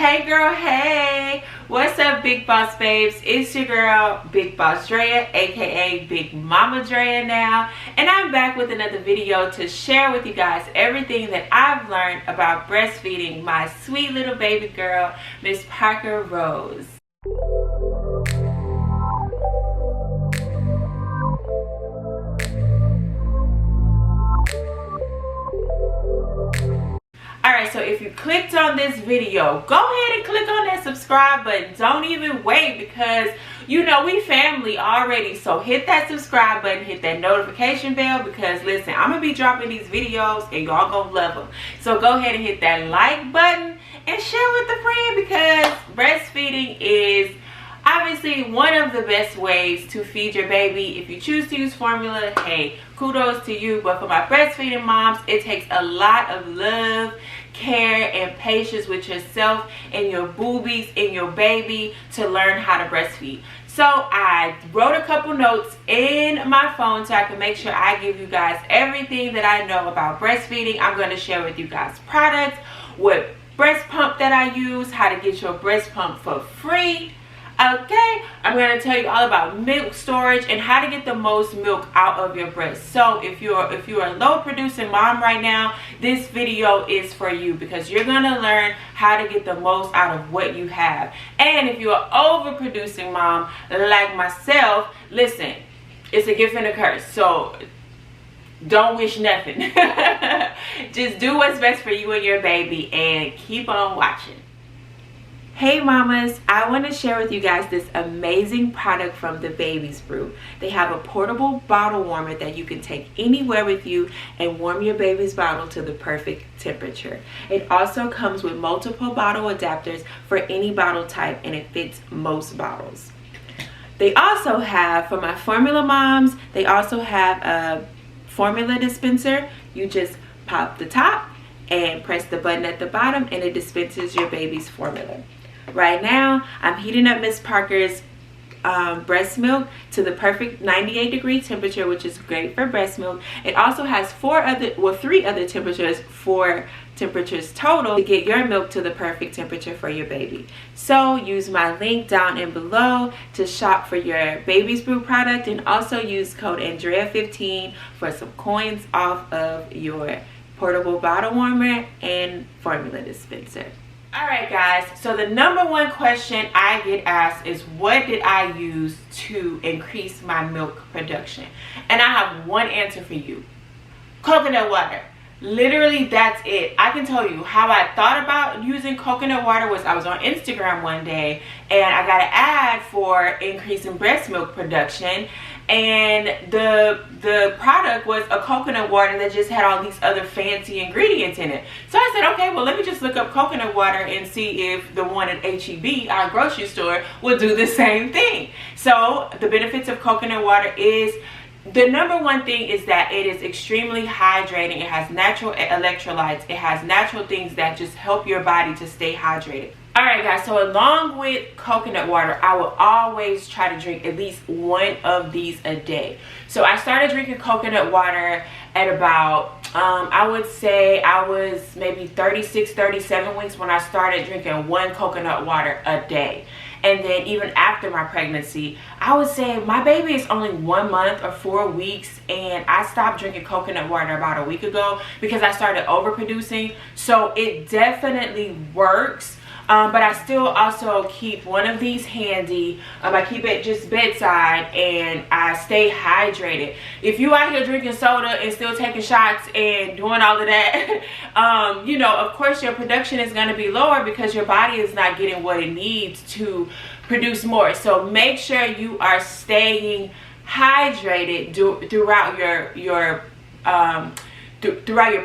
Hey girl, hey, what's up Big Boss babes? It's your girl Big Boss Drea, aka Big Mama Drea now, and I'm back with another video to share with you guys everything that I've learned about breastfeeding my sweet little baby girl, Miss Parker Rose. Alright, so if you clicked on this video, go ahead and click on that subscribe button. Don't even wait, because you know we family already. So hit that subscribe button, hit that notification bell, because listen, I'm going to be dropping these videos and y'all going to love them. So go ahead and hit that like button and share with a friend, because breastfeeding is obviously one of the best ways to feed your baby. If you choose to use formula, hey, kudos to you. But for my breastfeeding moms, it takes a lot of love, care, and patience with yourself and your boobies and your baby to learn how to breastfeed. So I wrote a couple notes in my phone so I can make sure I give you guys everything that I know about breastfeeding. I'm going to share with you guys products, what breast pump that I use, how to get your breast pump for free. Okay, I'm going to tell you all about milk storage and how to get the most milk out of your breast. So if you're a low producing mom right now, this video is for you, because you're going to learn how to get the most out of what you have. And if you're an overproducing mom like myself, listen, it's a gift and a curse. So don't wish nothing. Just do what's best for you and your baby and keep on watching. Hey mamas, I want to share with you guys this amazing product from the Baby's Brew. They have a portable bottle warmer that you can take anywhere with you and warm your baby's bottle to the perfect temperature. It also comes with multiple bottle adapters for any bottle type, and it fits most bottles. They also have, for my formula moms, they also have a formula dispenser. You just pop the top and press the button at the bottom and it dispenses your baby's formula. Right now, I'm heating up Miss Parker's breast milk to the perfect 98-degree temperature, which is great for breast milk. It also has three other temperatures, 4 temperatures total, to get your milk to the perfect temperature for your baby. So use my link down and below to shop for your Baby's Brew product, and also use code Andrea15 for some coins off of your portable bottle warmer and formula dispenser. Alright guys, so the number one question I get asked is, what did I use to increase my milk production? And I have one answer for you: coconut water. Literally, that's it. I can tell you how I thought about using coconut water was, I was on Instagram one day and I got an ad for increasing breast milk production, and the product was a coconut water that just had all these other fancy ingredients in it. So I said, okay, well let me just look up coconut water and see if the one at HEB, our grocery store, will do the same thing. So the benefits of coconut water is, the number one thing is that it is extremely hydrating. It has natural electrolytes. It has natural things that just help your body to stay hydrated. Alright guys, so along with coconut water, I will always try to drink at least one of these a day. So I started drinking coconut water at about, I would say I was maybe 36, 37 weeks when I started drinking one coconut water a day. And then even after my pregnancy, I would say my baby is only 1 month or 4 weeks, and I stopped drinking coconut water about a week ago because I started overproducing. So it definitely works. But I still also keep one of these handy. I keep it just bedside, and I stay hydrated. If you out here drinking soda and still taking shots and doing all of that, you know, of course your production is going to be lower because your body is not getting what it needs to produce more. So make sure you are staying hydrated throughout your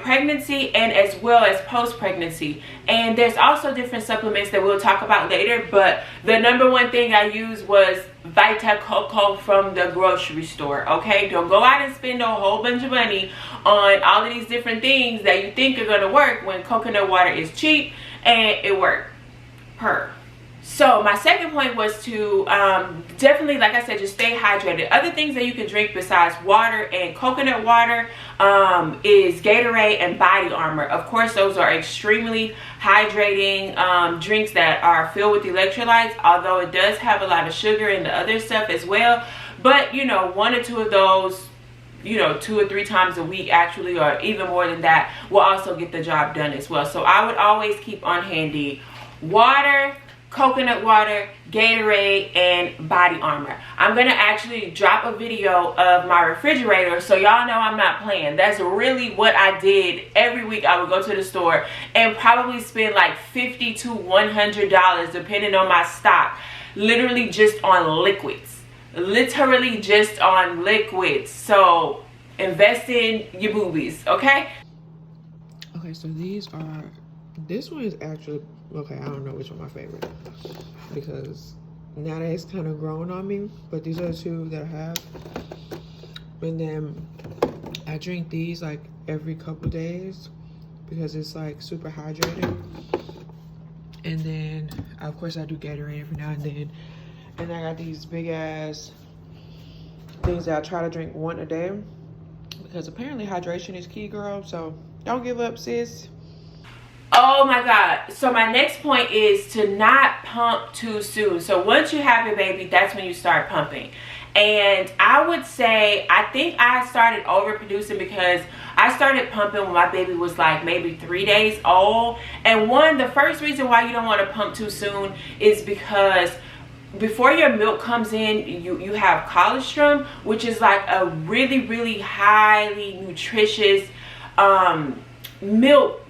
pregnancy and as well as post-pregnancy. And there's also different supplements that we'll talk about later, but the number one thing I used was Vita Coco from the grocery store. Okay, don't go out and spend a whole bunch of money on all of these different things that you think are going to work when coconut water is cheap and it works. So my second point was to definitely, like I said, just stay hydrated. Other things that you can drink besides water and coconut water is Gatorade and Body Armor. Of course, those are extremely hydrating drinks that are filled with electrolytes, although it does have a lot of sugar and the other stuff as well. But, you know, 1 or 2 of those, you know, 2 or 3 times a week actually, or even more than that, will also get the job done as well. So I would always keep on handy water, coconut water, Gatorade, and Body Armor. I'm gonna actually drop a video of my refrigerator, so y'all know I'm not playing. That's really what I did every week. I would go to the store and probably spend like $50 to $100 depending on my stock, literally just on liquids. Literally just on liquids. So invest in your boobies, okay? Okay, so these are, this one is actually, okay, I don't know which one my favorite, because now that it's kind of grown on me, but these are the 2 that I have. And then I drink these like every couple days because it's like super hydrating. And then of course I do Gatorade every now and then. And I got these big ass things that I try to drink 1 a day, because apparently hydration is key, girl. So don't give up, sis. Oh my God. So my next point is to not pump too soon. So once you have your baby, that's when you start pumping. And I would say, I think I started overproducing because I started pumping when my baby was like maybe 3 days old. And the first reason why you don't want to pump too soon is because before your milk comes in, you have colostrum, which is like a really, really highly nutritious milk.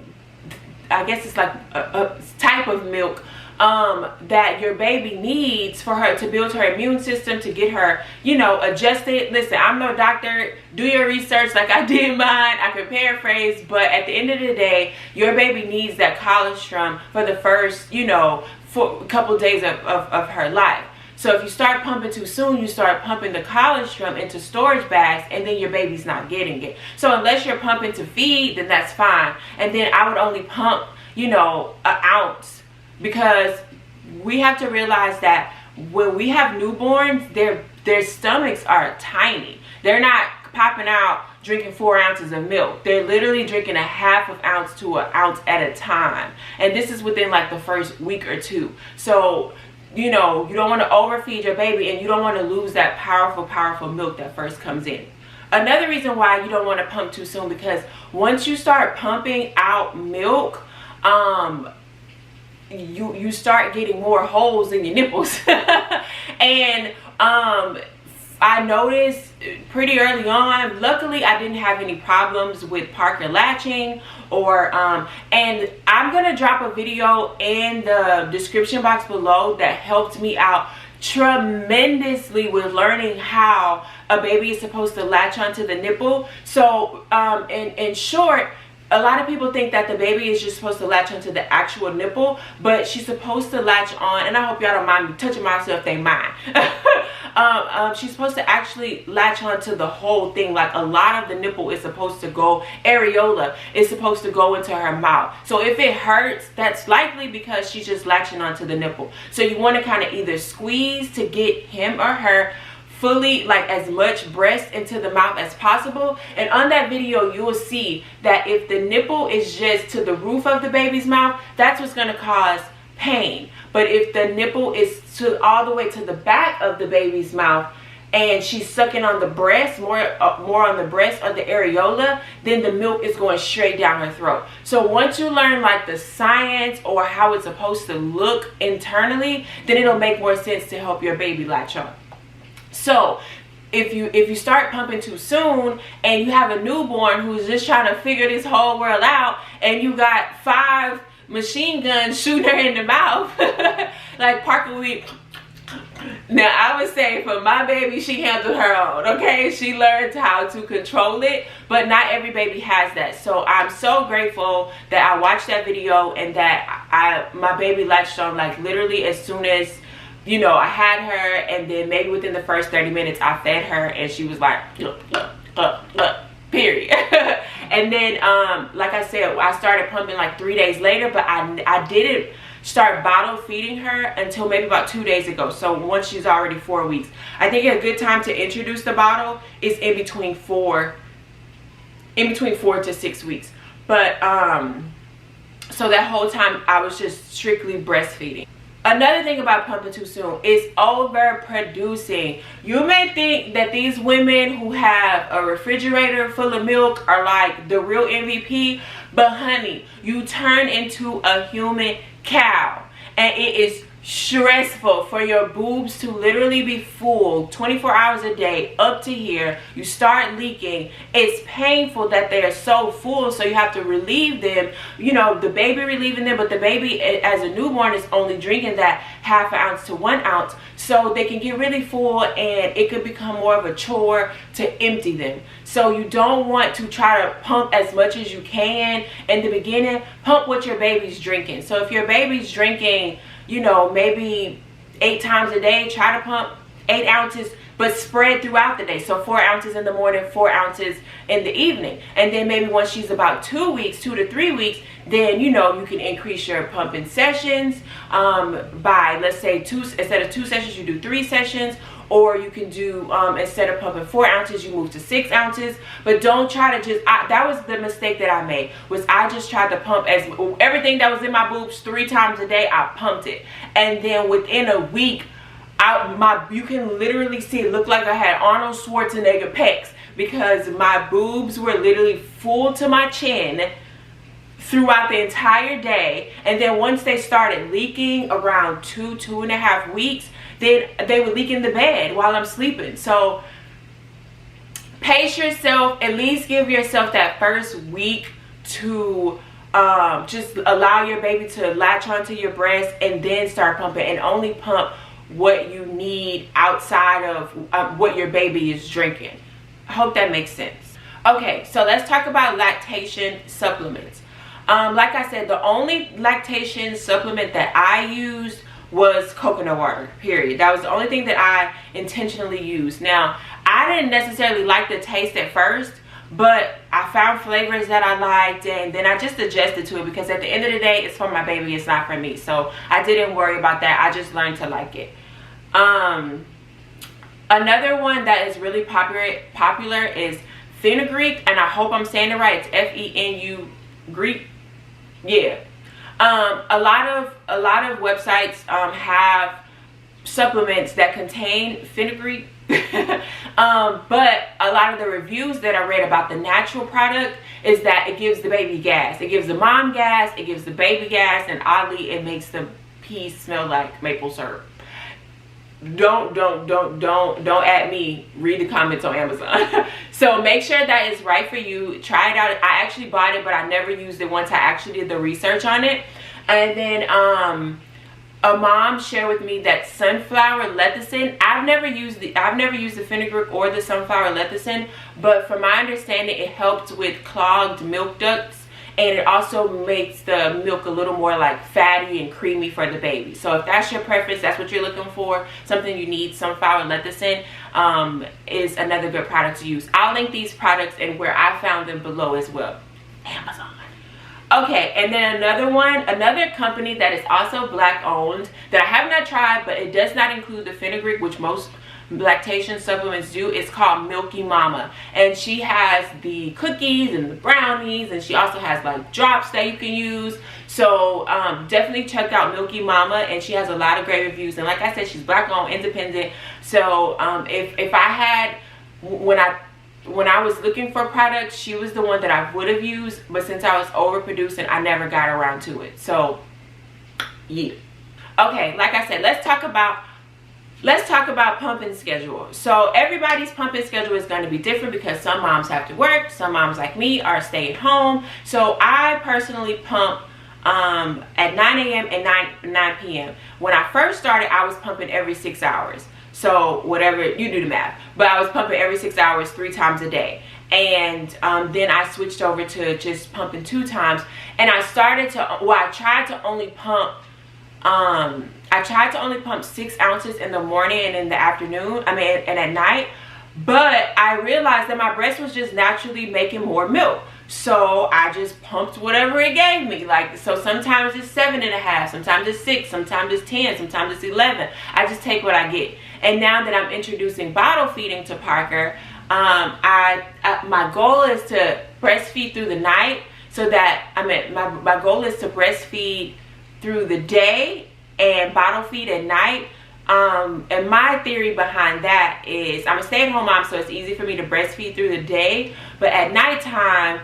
I guess it's like a type of milk that your baby needs for her to build her immune system, to get her, you know, adjusted. Listen, I'm no doctor. Do your research like I did mine. I could paraphrase, but at the end of the day, your baby needs that colostrum for the first, you know, for a couple days of her life. So if you start pumping too soon, you start pumping the colostrum into storage bags, and then your baby's not getting it. So unless you're pumping to feed, then that's fine. And then I would only pump, you know, an ounce, because we have to realize that when we have newborns, their stomachs are tiny. They're not popping out drinking 4 ounces of milk. They're literally drinking a ½ ounce to an ounce at a time. And this is within like the first week or 2. So, you know, you don't want to overfeed your baby, and you don't want to lose that powerful milk that first comes in. Another reason why you don't want to pump too soon, because once you start pumping out milk, you start getting more holes in your nipples. And I noticed pretty early on, luckily I didn't have any problems with Parker latching, or and I'm gonna drop a video in the description box below that helped me out tremendously with learning how a baby is supposed to latch onto the nipple. So in short, a lot of people think that the baby is just supposed to latch onto the actual nipple, but she's supposed to latch on, and I hope y'all don't mind me touching myself, they mind. She's supposed to actually latch onto the whole thing. Like a lot of the nipple is supposed to go, areola is supposed to go into her mouth. So if it hurts, that's likely because she's just latching onto the nipple. So you want to kind of either squeeze to get him or her fully, like as much breast into the mouth as possible. And on that video, you will see that if the nipple is just to the roof of the baby's mouth, that's what's going to cause pain. But if the nipple is to all the way to the back of the baby's mouth, and she's sucking on the breast, more on the breast or the areola, then the milk is going straight down her throat. So once you learn like the science or how it's supposed to look internally, then it'll make more sense to help your baby latch on. So if you start pumping too soon and you have a newborn who's just trying to figure this whole world out, and you got 5 machine guns shooting her in the mouth, like Parker Week. Now I would say for my baby, she handled her own, okay? She learned how to control it, but not every baby has that. So I'm so grateful that I watched that video and that my baby latched on like literally as soon as, you know, I had her, and then maybe within the first 30 minutes I fed her, and she was like, period. And then like I said, I started pumping like 3 days later, but I didn't start bottle feeding her until maybe about 2 days ago. So once she's already 4 weeks. I think a good time to introduce the bottle is in between 4 to 6 weeks. But so that whole time I was just strictly breastfeeding. Another thing about pumping too soon is overproducing. You may think that these women who have a refrigerator full of milk are like the real MVP, but honey, you turn into a human cow, and it is stressful for your boobs to literally be full 24 hours a day up to here. You start leaking. It's painful that they are so full, so you have to relieve them, you know, the baby relieving them, but the baby as a newborn is only drinking that ½ ounce to 1 ounce, so they can get really full and it could become more of a chore to empty them. So you don't want to try to pump as much as you can in the beginning. Pump what your baby's drinking. So if your baby's drinking, you know, maybe 8 times a day, try to pump 8 ounces, but spread throughout the day. So 4 ounces in the morning, 4 ounces in the evening. And then maybe once she's about 2 weeks, 2 to 3 weeks, then, you know, you can increase your pumping sessions by, let's say, instead of 2 sessions, you do 3 sessions. Or you can do, instead of pumping 4 ounces, you move to 6 ounces. But don't try to just, that was the mistake that I made, was I just tried to pump everything that was in my boobs 3 times a day. I pumped it. And then within a week, you can literally see it looked like I had Arnold Schwarzenegger pecs, because my boobs were literally full to my chin throughout the entire day. And then once they started leaking around 2.5 weeks, then they would leak in the bed while I'm sleeping. So pace yourself. At least give yourself that first week to just allow your baby to latch onto your breast, and then start pumping, and only pump what you need outside of what your baby is drinking. I hope that makes sense. Okay, so let's talk about lactation supplements. Like I said, the only lactation supplement that I used was coconut water, period. That was the only thing that I intentionally used. Now, I didn't necessarily like the taste at first, but I found flavors that I liked, and then I just adjusted to it, because at the end of the day, it's for my baby, it's not for me. So I didn't worry about that. I just learned to like it. Another one that is really popular is fenugreek, and I hope I'm saying it right. It's F-E-N-U Greek. Yeah. A lot of websites have supplements that contain fenugreek, but a lot of the reviews that I read about the natural product is that it gives the baby gas. It gives the mom gas, it gives the baby gas, and oddly, it makes the pee smell like maple syrup. Don't at me. Read the comments on Amazon. So make sure that is right for you. Try it out. I actually bought it, but I never used it once I actually did the research on it. And then a mom shared with me that sunflower lecithin. I've never used the fenugreek or the sunflower lecithin, but from my understanding, it helps with clogged milk ducts. And it also makes the milk a little more like fatty and creamy for the baby. So if that's your preference, that's what you're looking for, something you need, sunflower lecithin is another good product to use. I'll link these products and where I found them below as well. Amazon. Okay, and then another company that is also Black owned that I have not tried, but it does not include the fenugreek, which most lactation supplements do. It's called Milky Mama, and she has the cookies and the brownies, and she also has like drops that you can use. So definitely check out Milky Mama, and she has a lot of great reviews. And like I said, she's Black owned, independent. So if I had, when I was looking for products, she was the one that I would have used, but since I was overproducing, I never got around to it. So yeah. Okay, like I said, let's talk about pumping schedule. So everybody's pumping schedule is going to be different, because some moms have to work, some moms like me are staying home. So I personally pump at 9 a.m. and 9 p.m. When I first started, I was pumping every 6 hours. So whatever, you do the math. But I was pumping every 6 hours, 3 times a day. And then I switched over to just pumping 2 times. And I tried to only pump 6 ounces in the morning and in the afternoon, and at night. But I realized that my breast was just naturally making more milk. So I just pumped whatever it gave me. Like, so sometimes it's 7.5, sometimes it's 6, sometimes it's 10, sometimes it's 11. I just take what I get. And now that I'm introducing bottle feeding to Parker, my goal is to breastfeed through the night, so that my goal is to breastfeed through the day and bottle feed at night. And my theory behind that is, I'm a stay-at-home mom, so it's easy for me to breastfeed through the day, but at nighttime,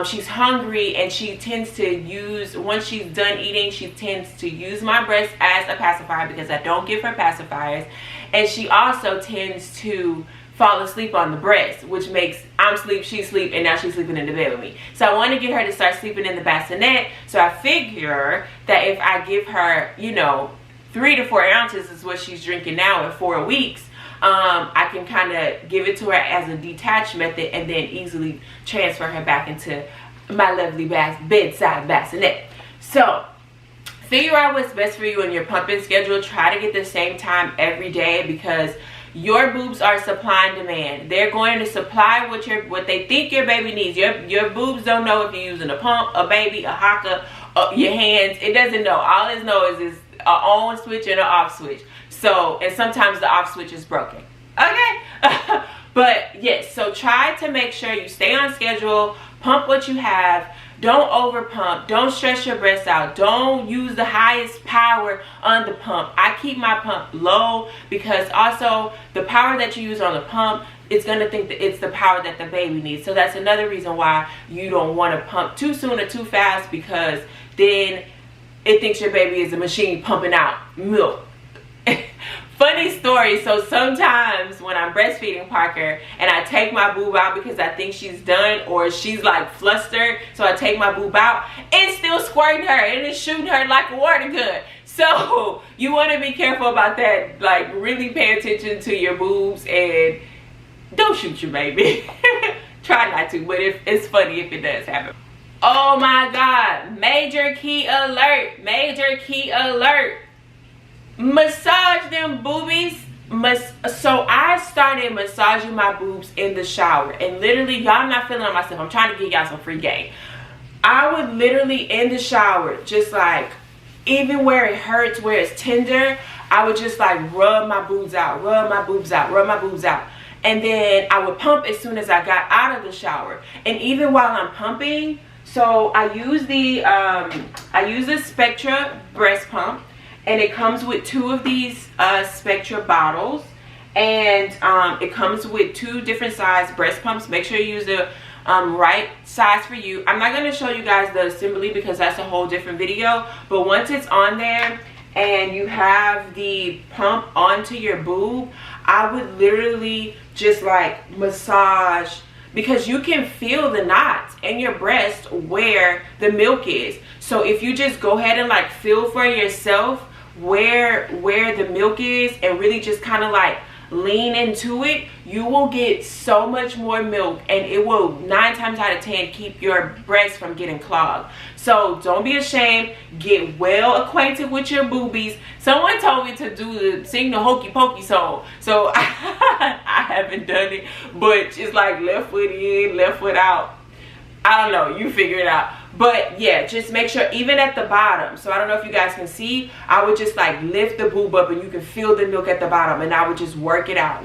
she's hungry, and she tends to use, once she's done eating, she tends to use my breast as a pacifier, because I don't give her pacifiers. And she also tends to fall asleep on the breast, which makes I'm sleep, she sleep, and now she's sleeping in the bed with me. So I want to get her to start sleeping in the bassinet. So I figure that if I give her, you know, 3 to 4 ounces is what she's drinking now in 4 weeks, I can kind of give it to her as a detached method, and then easily transfer her back into my lovely bedside bassinet. So figure out what's best for you in your pumping schedule. Try to get the same time every day, because your boobs are supply and demand. They're going to supply what they think your baby needs. Your boobs don't know if you're using a pump, a baby, a hocker, your hands. It doesn't know. All it knows is an on switch and an off switch. So, and sometimes the off switch is broken. Okay? But yes, so try to make sure you stay on schedule, pump what you have. Don't over pump. Don't stress your breasts out. Don't use the highest power on the pump. I keep my pump low, because also the power that you use on the pump, it's going to think that it's the power that the baby needs. So that's another reason why you don't want to pump too soon or too fast, because then it thinks your baby is a machine pumping out milk. Funny story, so sometimes when I'm breastfeeding Parker and I take my boob out because I think she's done, or she's like flustered, so I take my boob out, it's still squirting her and it's shooting her like a water gun. So you want to be careful about that. Like, really pay attention to your boobs and don't shoot your baby. Try not to, but it's funny if it does happen. Oh my God, major key alert, major key alert. Massage them boobies. So I started massaging my boobs in the shower, and literally, y'all not feeling on myself, I'm trying to give y'all some free game. I would literally, in the shower, just like, even where it hurts, where it's tender, I would just like rub my boobs out, rub my boobs out, rub my boobs out. And then I would pump as soon as I got out of the shower. And even while I'm pumping, so I use the Spectra breast pump. And it comes with 2 of these Spectra bottles, and it comes with 2 different size breast pumps. Make sure you use the right size for you. I'm not going to show you guys the assembly because that's a whole different video, but once it's on there and you have the pump onto your boob, I would literally just like massage, because you can feel the knots in your breast where the milk is. So if you just go ahead and like feel for yourself where the milk is, and really just kind of like lean into it, you will get so much more milk, and it will 9 times out of 10 keep your breasts from getting clogged. So don't be ashamed. Get well acquainted with your boobies. Someone told me to sing the Hokey Pokey song, so I haven't done it, but it's like left foot in, left foot out. I don't know, you figure it out. But yeah, just make sure, even at the bottom, so I don't know if you guys can see, I would just like lift the boob up and you can feel the milk at the bottom, and I would just work it out.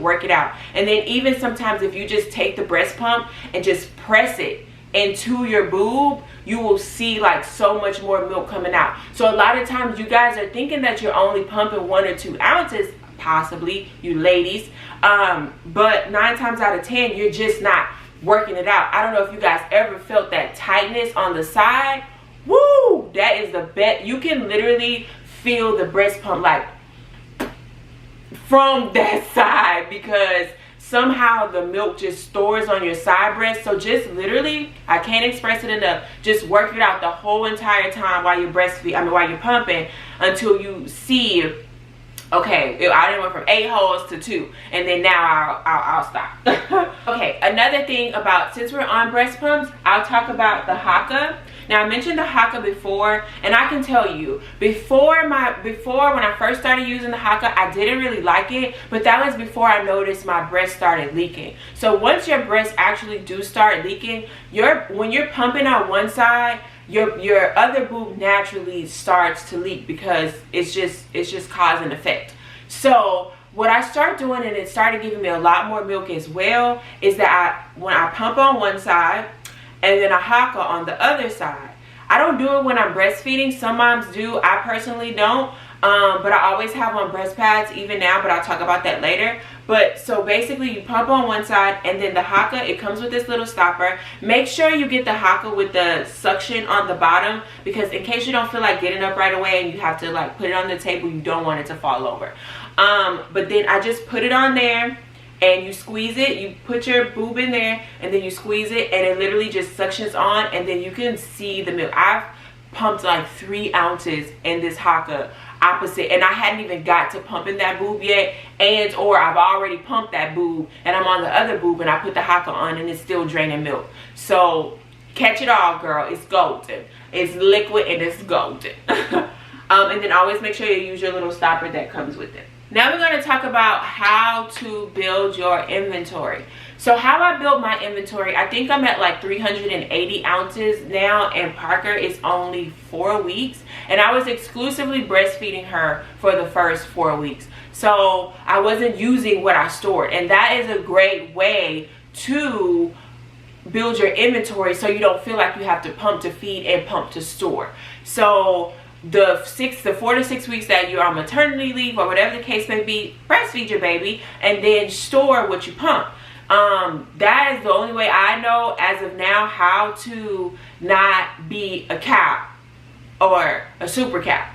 And then even sometimes if you just take the breast pump and just press it into your boob, you will see like so much more milk coming out. So a lot of times you guys are thinking that you're only pumping 1 or 2 ounces, possibly, you ladies, but 9 times out of 10 you're just not working it out. I don't know if you guys ever felt that tightness on the side. Woo, that is the best. You can literally feel the breast pump like from that side, because somehow the milk just stores on your side breast. So just literally, I can't express it enough, just work it out the whole entire time while you're while you're pumping, until you see Okay, I done went from 8 holes to 2, and then now I'll stop. Okay, another thing about, since we're on breast pumps, I'll talk about the Haka. Now I mentioned the Haka before, and I can tell you, before when I first started using the Haka, I didn't really like it, but that was before I noticed my breast started leaking. So once your breasts actually do start leaking, when you're pumping on one side, your other boob naturally starts to leak because it's just cause and effect. So what I started doing, and it started giving me a lot more milk as well, is that when I pump on one side and then a Haka on the other side. I don't do it when I'm breastfeeding. Some moms do. I personally don't. But I always have on breast pads even now, but I'll talk about that later. But so basically you pump on one side, and then the Haka, it comes with this little stopper. Make sure you get the Haka with the suction on the bottom, because in case you don't feel like getting up right away and you have to like put it on the table, you don't want it to fall over. But then I just put it on there, and you squeeze it. You put your boob in there, and then you squeeze it, and it literally just suctions on, and then you can see the milk. I've pumped like 3 ounces in this Haka opposite, and I hadn't even got to pumping that boob yet, or I've already pumped that boob and I'm on the other boob, and I put the Haka on and it's still draining milk. So catch it all, girl. It's golden. It's liquid and it's golden. And then always make sure you use your little stopper that comes with it. Now we're going to talk about how to build your inventory. So how I built my inventory, I think I'm at like 380 ounces now, and Parker is only 4 weeks, and I was exclusively breastfeeding her for the first 4 weeks. So I wasn't using what I stored, and that is a great way to build your inventory so you don't feel like you have to pump to feed and pump to store. So the 4 to 6 weeks that you're on maternity leave or whatever the case may be, breastfeed your baby and then store what you pump. That is the only way I know as of now how to not be a cap or a super cap.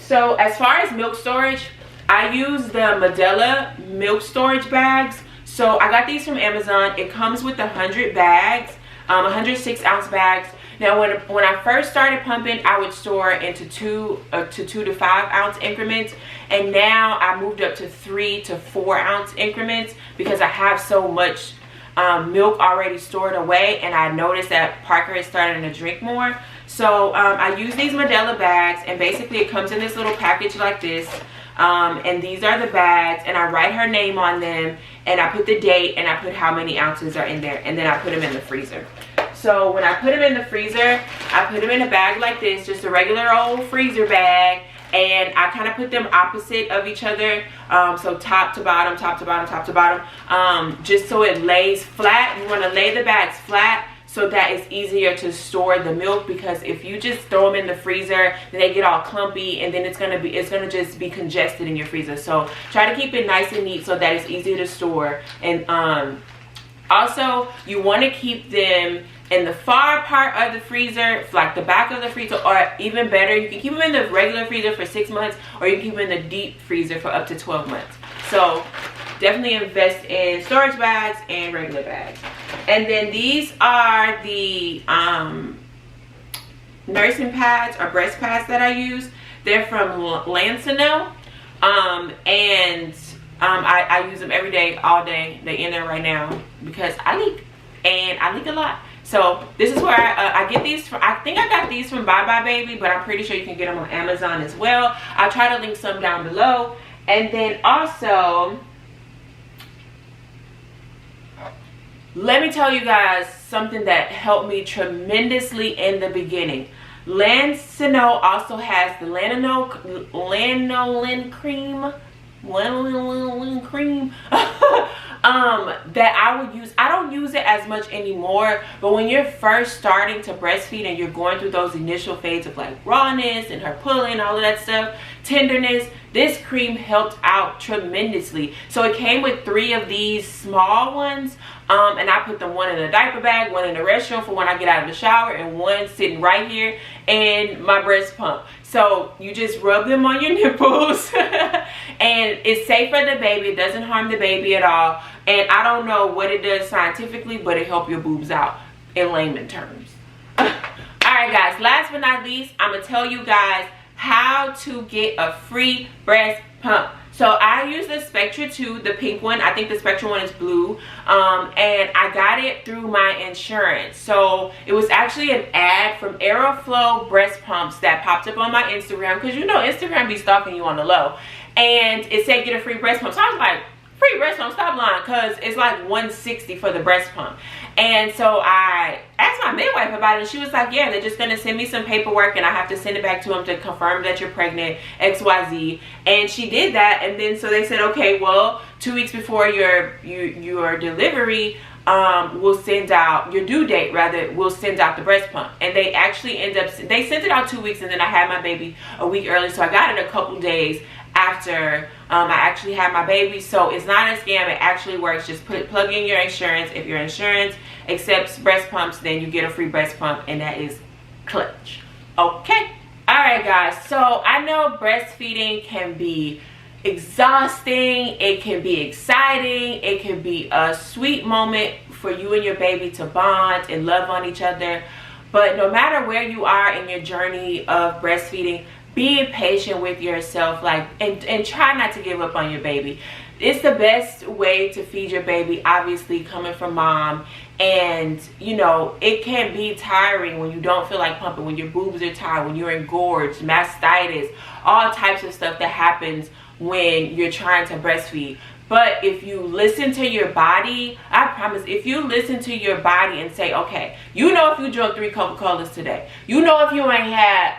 So as far as milk storage, I use the Medela milk storage bags. So I got these from Amazon. It comes with 100 bags, 106 ounce bags. Now when I first started pumping, I would store into 2 to 5 ounce increments, and now I moved up to 3 to 4 ounce increments because I have so much milk already stored away, and I noticed that Parker is starting to drink more. So I use these Medela bags, and basically it comes in this little package like this, and these are the bags, and I write her name on them, and I put the date, and I put how many ounces are in there, and then I put them in the freezer. So when I put them in the freezer, I put them in a bag like this, just a regular old freezer bag, and I kind of put them opposite of each other, so top to bottom, top to bottom, top to bottom, just so it lays flat. You want to lay the bags flat so that it's easier to store the milk, because if you just throw them in the freezer, then they get all clumpy, and then it's gonna just be congested in your freezer. So try to keep it nice and neat so that it's easy to store. And also you want to keep them in the far part of the freezer, like the back of the freezer, or even better, you can keep them in the regular freezer for 6 months, or you can keep them in the deep freezer for up to 12 months. So definitely invest in storage bags and regular bags. And then these are the nursing pads or breast pads that I use. They're from Latching, and I use them every day, all day. They're in there right now because I leak, and I leak a lot. So this is where I get these from. I think I got these from Bye Bye Baby, but I'm pretty sure you can get them on Amazon as well. I'll try to link some down below. And then also, let me tell you guys something that helped me tremendously in the beginning. Latching also has the lanolin cream. That I would use. I don't use it as much anymore, but when you're first starting to breastfeed and you're going through those initial phases of like rawness and her pulling, all of that stuff, tenderness, this cream helped out tremendously. So it came with 3 of these small ones, and I put them, one in a diaper bag, one in the restroom for when I get out of the shower, and one sitting right here in my breast pump. So you just rub them on your nipples and it's safe for the baby. It doesn't harm the baby at all. And I don't know what it does scientifically, but it helps your boobs out in layman terms. Alright guys, last but not least, I'm going to tell you guys how to get a free breast pump. So I use the Spectra 2, the pink one. I think the Spectra one is blue. And I got it through my insurance. So it was actually an ad from Aeroflow breast pumps that popped up on my Instagram. Because you know Instagram be stalking you on the low. And it said get a free breast pump. So I was like, free breast pump, stop lying, because it's like $160 for the breast pump. And so I asked my midwife about it, and she was like, yeah, they're just going to send me some paperwork and I have to send it back to them to confirm that you're pregnant, XYZ. And she did that. And then so they said, okay, well, 2 weeks before your delivery, we'll send out your due date, rather, we'll send out the breast pump. And they actually they sent it out 2 weeks, and then I had my baby a week early, so I got it a couple days after I actually had my baby. So it's not a scam, it actually works. Just plug in your insurance. If your insurance accepts breast pumps, then you get a free breast pump, and that is clutch. Okay, all right guys, so I know breastfeeding can be exhausting, it can be exciting, it can be a sweet moment for you and your baby to bond and love on each other. But no matter where you are in your journey of breastfeeding, being patient with yourself, like, and try not to give up on your baby. It's the best way to feed your baby, obviously, coming from mom. And you know, it can be tiring when you don't feel like pumping, when your boobs are tired, when you're engorged, mastitis, all types of stuff that happens when you're trying to breastfeed. But if you listen to your body, I promise, if you listen to your body and say, okay, you know, if you drunk 3 Coca-Colas today, you know, if you ain't had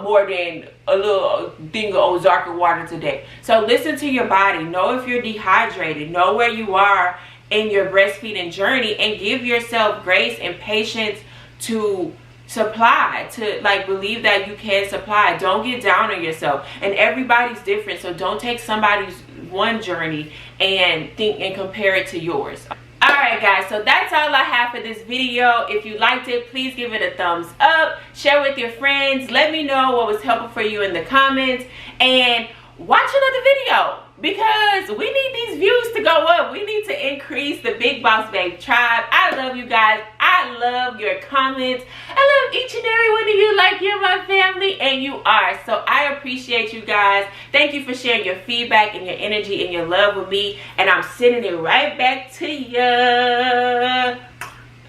more than a little thing of Ozarka water today. So listen to your body. Know if you're dehydrated. Know where you are in your breastfeeding journey, and give yourself grace and patience to supply, to like believe that you can supply. Don't get down on yourself. And everybody's different, so don't take somebody's one journey and think and compare it to yours. Alright guys, so that's all I have for this video. If you liked it, please give it a thumbs up, share with your friends, let me know what was helpful for you in the comments, and watch another video, because we need these views to go up. We need to increase the Big Boss Babe tribe. I love you guys. I love your comments. I love each and every one of you like you're my family, and you are. So I appreciate you guys. Thank you for sharing your feedback and your energy and your love with me, and I'm sending it right back to you.